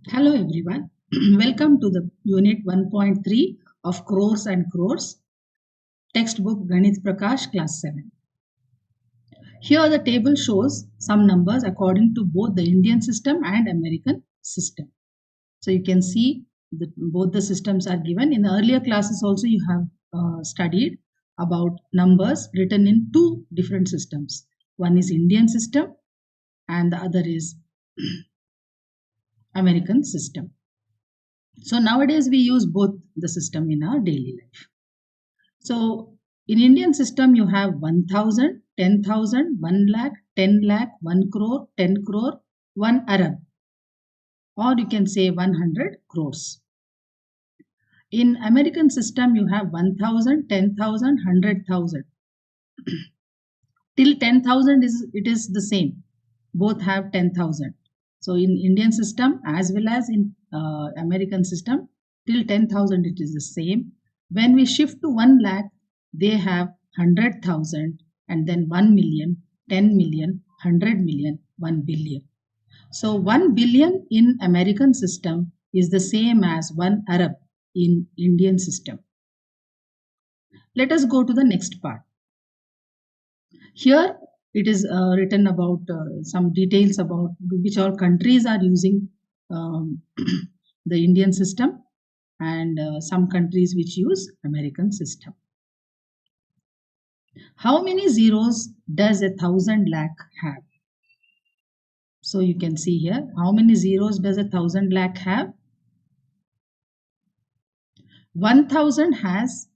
Hello everyone. Welcome to the unit 1.3 of Crores and Crores textbook Ganita Prakash class 7. Here the table shows some numbers according to both the Indian system and American system. So you can see that both the systems are given. In the earlier classes also you have studied about numbers written in two different systems. One is Indian system and the other is American system. So nowadays we use both the system in our daily life. So in Indian system you have 1000, 10,000, 1 lakh, 10 lakh, 1 crore, 10 crore, 1 Arab, or you can say 100 crores. In American system you have 1000, 10,000, 100,000. Till 10,000 it is the same. Both have 10,000. So in Indian system as well as in American system, till 10,000 it is the same. When we shift to 1 lakh, they have 100,000 and then 1 million, 10 million, 100 million, 1 billion. So 1 billion in American system is the same as 1 Arab in Indian system. Let us go to the next part. Here it is written about some details about which all countries are using the Indian system and some countries which use American system. How many zeros does 1,000 lakh have? So you can see here, how many zeros does 1,000 lakh have? 1,000 has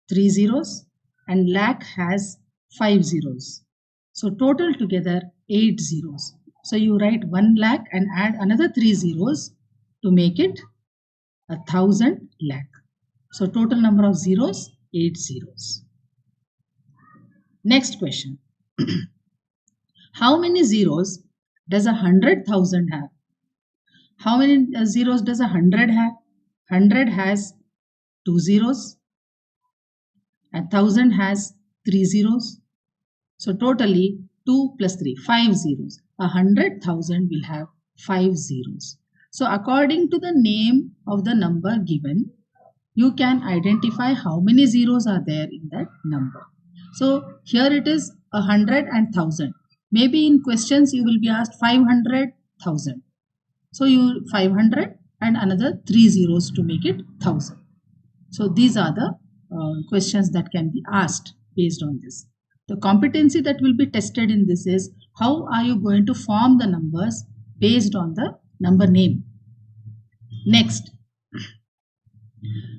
3 zeros and lakh has 5 zeros. So total together 8 zeros. So you write 1 lakh and add another 3 zeros to make it 1,000 lakh. So total number of zeros 8 zeros. Next question. How many zeros does 100,000 have? How many zeros does 100 have? 100 has 2 zeros. 1,000 has 3 zeros. So totally 2 plus 3, 5 zeros. 100,000 will have 5 zeros. So according to the name of the number given, you can identify how many zeros are there in that number. So here it is 100 and 1000. Maybe in questions you will be asked 500,000. So you 500 and another 3 zeros to make it 1000. So these are the questions that can be asked based on this. The competency that will be tested in this is how are you going to form the numbers based on the number name. Next,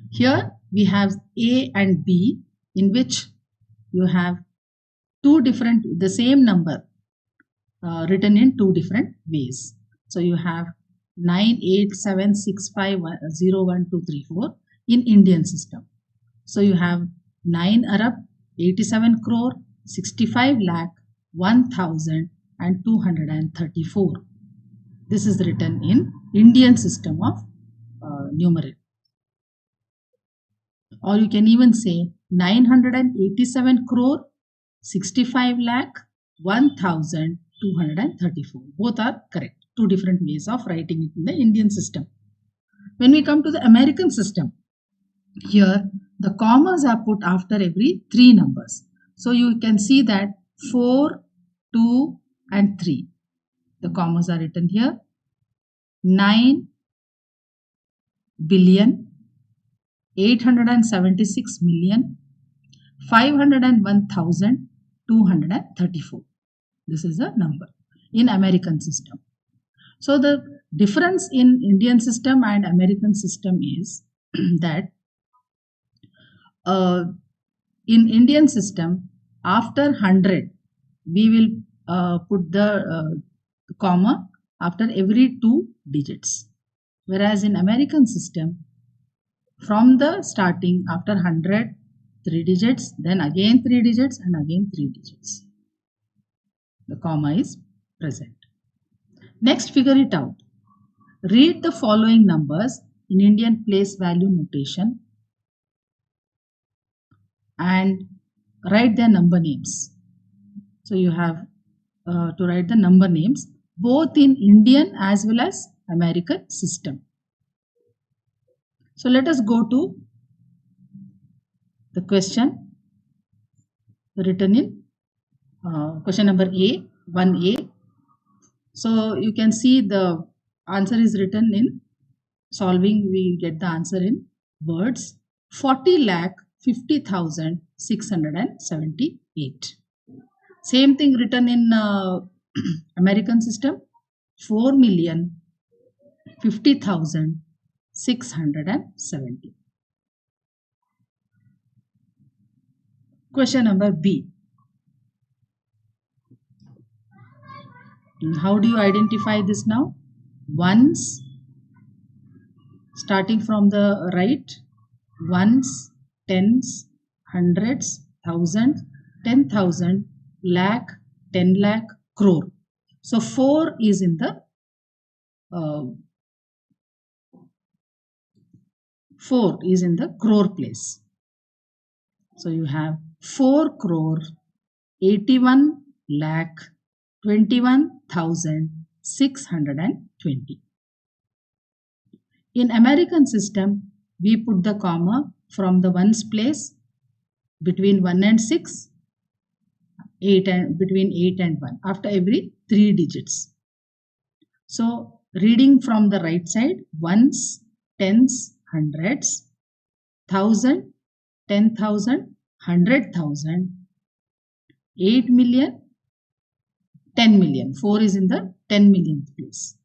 here we have A and B in which you have the same number written in two different ways. So you have 98765012334 in Indian system. So you have 9 Arab, 87 crore, 65 lakh, 1,000 and 234. This is written in Indian system of numeral. Or you can even say 987 crore, 65 lakh, 1,234. Both are correct. Two different ways of writing it in the Indian system. When we come to the American system, here the commas are put after every 3 numbers. So you can see that 4, 2 and 3. The commas are written here. 9 billion, 876 million, 501,234. This is the number in American system. So the difference in Indian system and American system is that in Indian system, after 100, we will put the comma after every 2 digits. Whereas in American system, from the starting after 100, 3 digits, then again 3 digits and again 3 digits. The comma is present. Next, figure it out. Read the following numbers in Indian place value notation and write their number names. So you have to write the number names both in Indian as well as American system. So let us go to the question written in question number A, 1A. So you can see the answer is written in solving, we get the answer in words. 40,50,678. Same thing written in American system. 4,50,670. Question number B. How do you identify this now? Ones, starting from the right, ones, tens, hundreds, thousands, 10,000, lakh, 10 lakh, crore. So 4 is in the 4 is in the crore place. So you have 4 crore, 81 lakh, 21,620. In American system, we put the comma from the ones place between 1 and 6, 8 and between 8 and 1 after every 3 digits. So reading from the right side, ones, tens, hundreds, 1,000, 10,000, 100,000, 8 million, 10 million. 4 is in the 10 millionth place.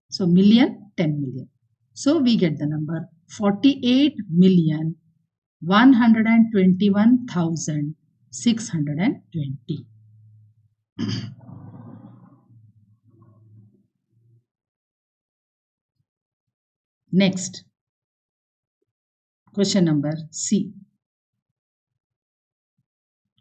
So million, 10 million. So we get the number 48,121,620. Next, question number C.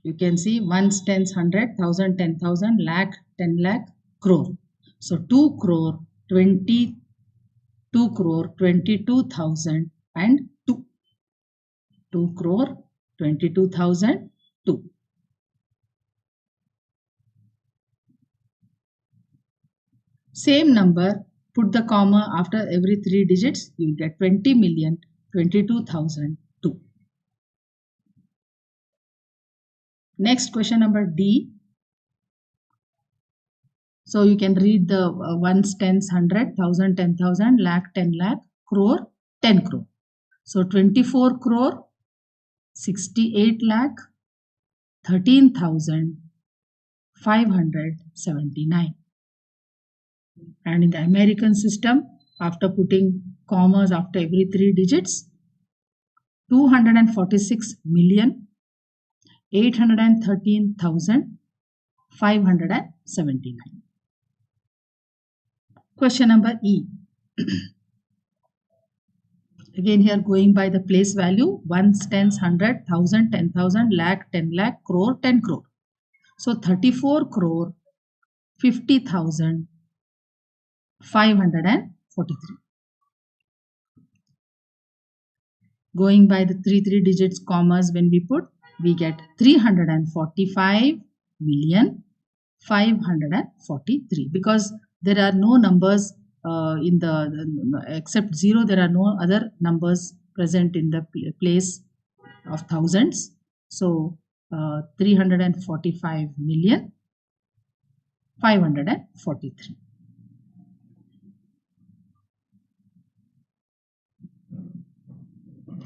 You can see ones, tens, 100, 1,000, 10,000, lakh, 10 lakh, crore. So 2 crore, 22 crore, 22,000 and 2. 2 crore, 22,000, 2. Same number, put the comma after every 3 digits, you get 20,022,002. Next, question number D. So you can read the ones, tens, 100, 1,000, 10,000, lakh, 10 lakh, crore, 10 crore. So 24 crore, 68 lakh, 13,579. And in the American system, after putting commas after every 3 digits, 246,813,579. Question number E. Again here going by the place value, ones, tens, 100, 1,000, 10,000, lakh, 10 lakh, crore, 10 crore. So 34 crore, 50,543. Going by the 3 digits commas when we put, we get 345,543 because there are no numbers in the except 0, there are no other numbers present in the place of thousands. So 345,543.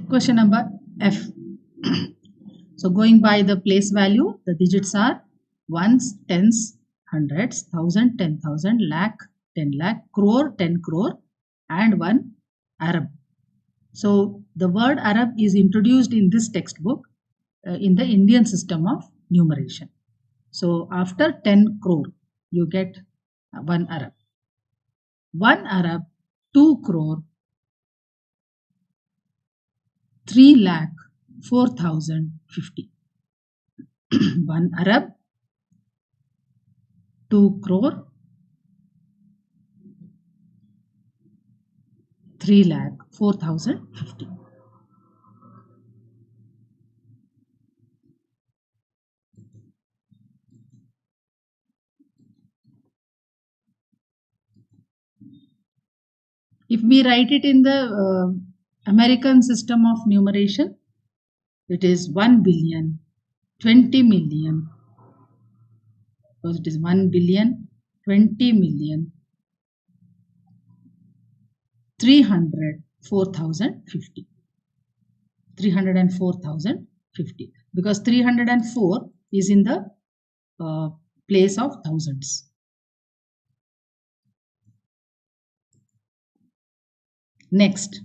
Question number F. So going by the place value, the digits are ones, tens, hundreds, 1,000, 10,000, lakh, 10 lakh, crore, 10 crore, and 1 Arab. So the word Arab is introduced in this textbook in the Indian system of numeration. So after 10 crore, you get 1 Arab. 1 Arab, 2 crore, 3 lakh, 4,050. 1 Arab, 2 crore, 3 lakh, 4,050. If we write it in the American system of numeration, it is 1 billion, 20 million, because it is 1 billion, 20 million, 304,050. 304,050, because 304 is in the place of thousands. Next,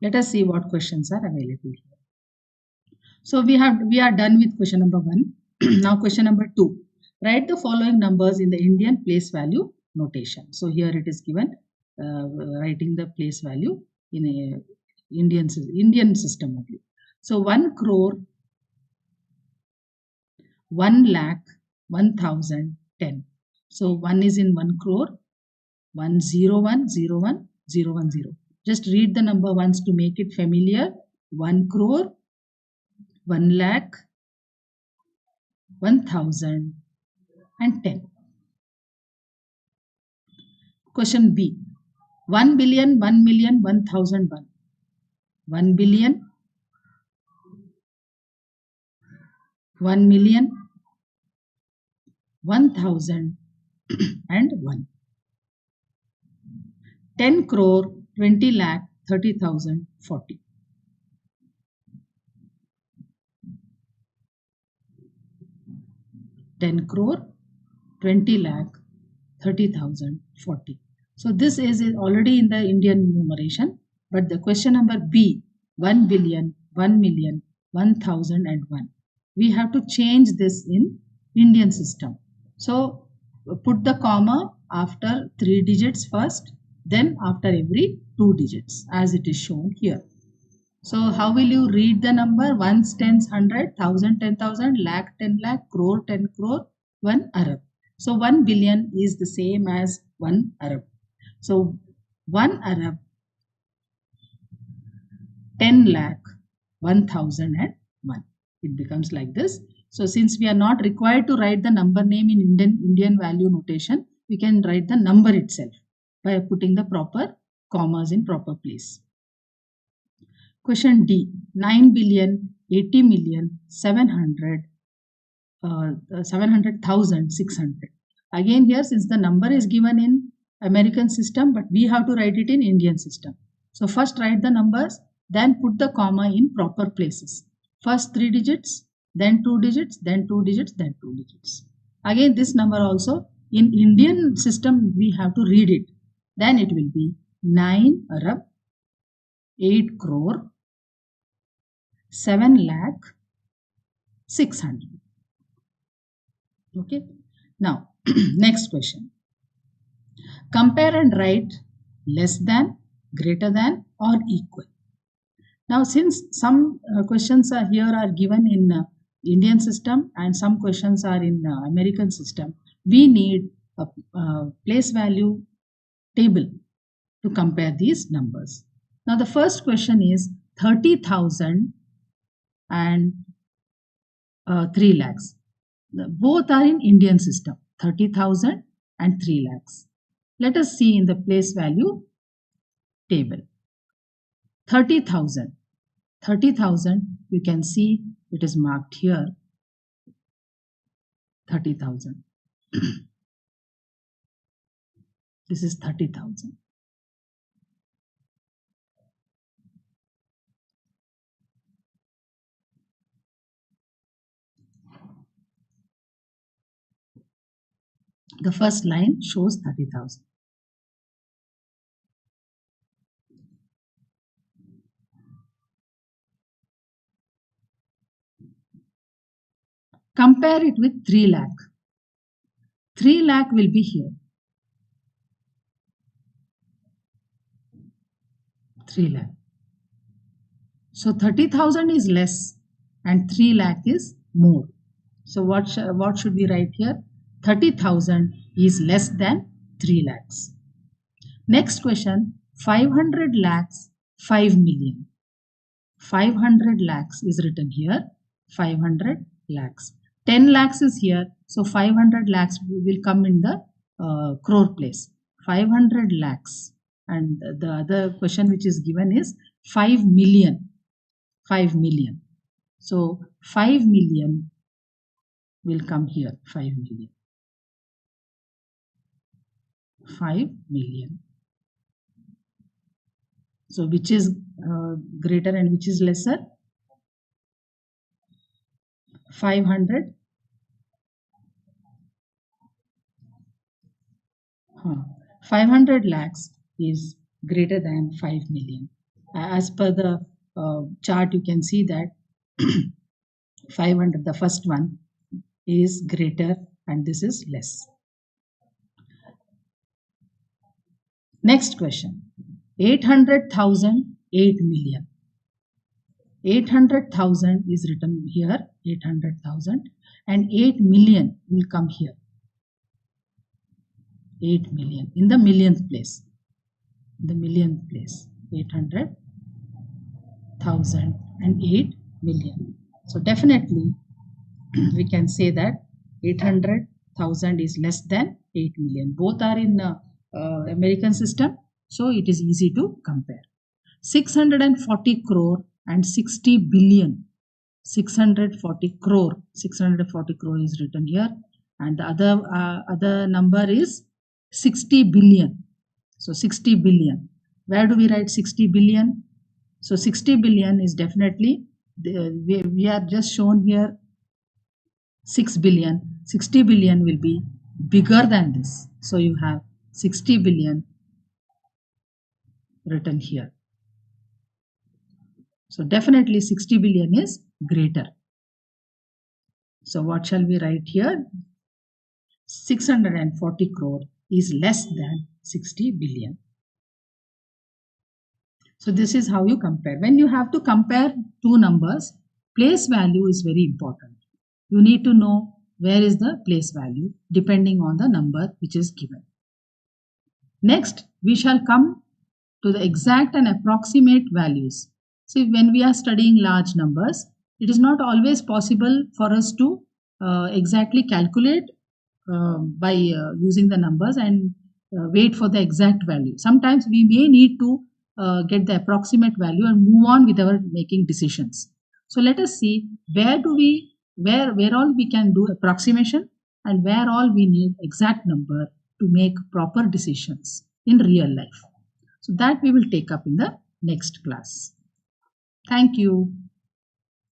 let us see what questions are available here. So we are done with question number 1. Now question number 2. Write the following numbers in the Indian place value notation. So here it is given writing the place value in a Indian system only. So 1 crore, 1 lakh, 1,000, 10. So 1 is in 1 crore, 101011010. Just read the number once to make it familiar. 1 crore, 1 lakh, 1,000 and 10. Question B. 1 billion, 1 million, 1,001. 1 billion, 1 million, 1,000 and 1. 10 crore, 20 lakh, 30,000, 40. 10 crore, 20 lakh, 30,000, 40. So this is already in the Indian numeration, but the question number B, 1 billion, 1 million, 1,000 and 1. We have to change this in Indian system. So put the comma after 3 digits first, then after every 2 digits as it is shown here. So how will you read the number? Ones, tens, 100, 1,000, 10,000, lakh, 10 lakh, crore, 10 crore, 1 arab. So 1 billion is the same as 1 arab. So 1 arab, 10 lakh, 1,000 and 1. It becomes like this. So since we are not required to write the number name in Indian value notation, we can write the number itself by putting the proper commas in proper place. Question D. 9 billion, 80 million, 700,600. Again here, since the number is given in American system, but we have to write it in Indian system. So first write the numbers, then put the comma in proper places. First 3 digits, then 2 digits, then 2 digits, then 2 digits. Again this number also in Indian system we have to read it. Then it will be 9 arab, 8 crore, 7 lakh, 600. Okay. Now next question. Compare and write less than, greater than or equal. Now since some questions are here are given in Indian system and some questions are in American system, we need a place value table to compare these numbers. Now the first question is 30,000 and 3 lakhs. Both are in Indian system, 30,000 and 3 lakhs. Let us see in the place value table. 30,000. 30,000, you can see it is marked here. 30,000. This is 30,000. The first line shows 30,000. Compare it with 3 lakh. 3 lakh will be here. 3 lakh. So 30,000 is less and 3 lakh is more. So what should we write here? 30,000 is less than 3 lakhs. Next question, 500 lakhs, 5 million. 500 lakhs is written here, 500 lakhs. 10 lakhs is here, so 500 lakhs will come in the crore place. 500 lakhs and the other question which is given is 5 million. 5 million. So 5 million will come here. 5 million. 5 million. So which is greater and which is lesser? 500. 500 lakhs is greater than 5 million. As per the chart, you can see that 500, the first one, is greater and this is less. Next question. 800,000, 8 million. 800,000 is written here, 800,000, and 8 million will come here. 8 million in the millionth place. The millionth place. 800,000 and 8 million. So definitely we can say that 800,000 is less than 8 million. Both are in American system, so it is easy to compare. 640 crore and 60 billion. 640 crore. 640 crore is written here, and the other number is 60 billion. So 60 billion. Where do we write 60 billion? So 60 billion is definitely, we are just shown here 6 billion. 60 billion will be bigger than this. So you have 60 billion written here. So definitely 60 billion is greater. So what shall we write here? 640 crore is less than 60 billion. So this is how you compare. When you have to compare two numbers, place value is very important. You need to know where is the place value depending on the number which is given. Next, we shall come to the exact and approximate values. See, when we are studying large numbers, it is not always possible for us to exactly calculate by using the numbers and wait for the exact value. Sometimes we may need to get the approximate value and move on with our making decisions. So let us see where all we can do approximation and where all we need exact number to make proper decisions in real life. So that we will take up in the next class. Thank you.